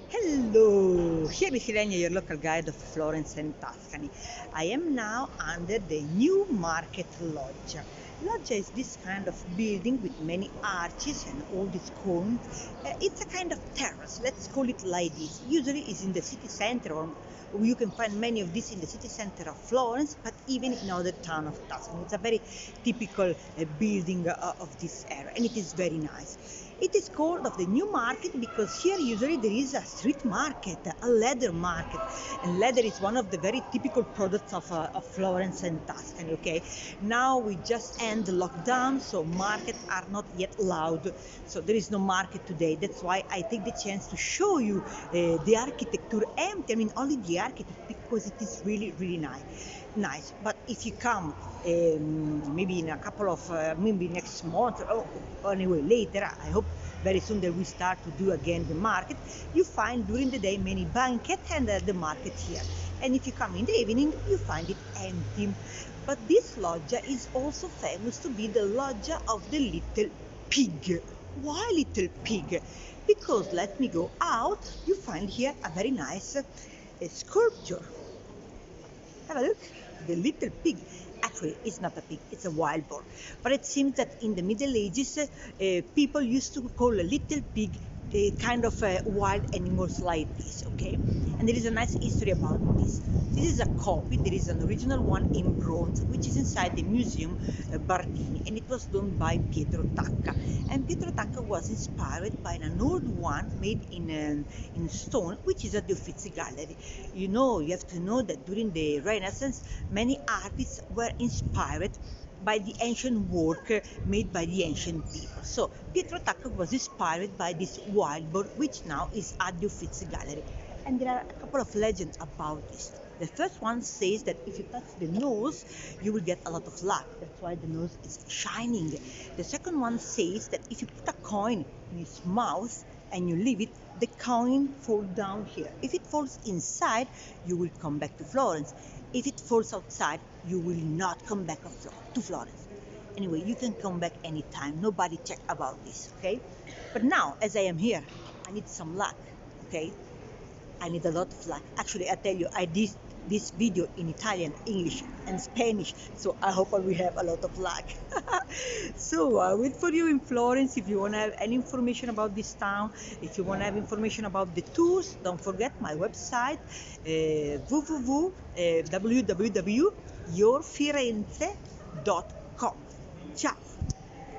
Hello, here is Ilenia, your local guide of Florence and Tuscany. I am now under the new market Loggia. Loggia is this kind of building with many arches and all these cones. It's a kind of terrace, let's call it like this. Usually it's in the city center, or you can find many of these in the city center of Florence, but even in other town of Tuscany. It's a very typical building of this area, and it is very nice. It is called of the new market because here usually there is a street market, a leather market, and leather is one of the very typical products of Florence and Tuscany. Okay, now we just end the lockdown, so markets are not yet allowed, so there is no market today. That's why I take the chance to show you the architecture empty. I mean only the architecture, because it is really nice. But if you come maybe in a couple of maybe next month, or anyway later, I hope very soon that we start to do again the market, you find during the day many banquets and the market here, and if you come in the evening you find it empty. But this loggia is also famous to be the loggia of the little pig. Why little pig? Because let me go out, you find here a very nice sculpture. Have a look. The little pig. Actually, it's not a pig, it's a wild boar. But it seems that in the Middle Ages, people used to call a little pig kind of wild animals like this, okay? And there is a nice history about this. This is a copy, there is an original one in bronze, which is inside the Museum Bardini, and it was done by Pietro Tacca. And Pietro Tacca was inspired by an old one made in stone, which is at the Uffizi Gallery. You have to know that during the Renaissance, many artists were inspired by the ancient work made by the ancient people. So Pietro Tacca was inspired by this wild boar, which now is at the Uffizi Gallery. And there are a couple of legends about this. The first one says that if you touch the nose, you will get a lot of luck. That's why the nose is shining. The second one says that if you put a coin in its mouth and you leave it, the coin falls down here. If it falls inside, you will come back to Florence. If it falls outside, you will not come back to Florence. Anyway, you can come back anytime. Nobody check about this, okay? But now, as I am here, I need some luck, okay? I need a lot of luck. Actually, I tell you, I did this video in Italian, English, and Spanish, so I hope I will have a lot of luck. So I wait for you in Florence. If you want to have any information about this town, if you want to have information about the tours, don't forget my website, www.yourfirenze.com. Ciao!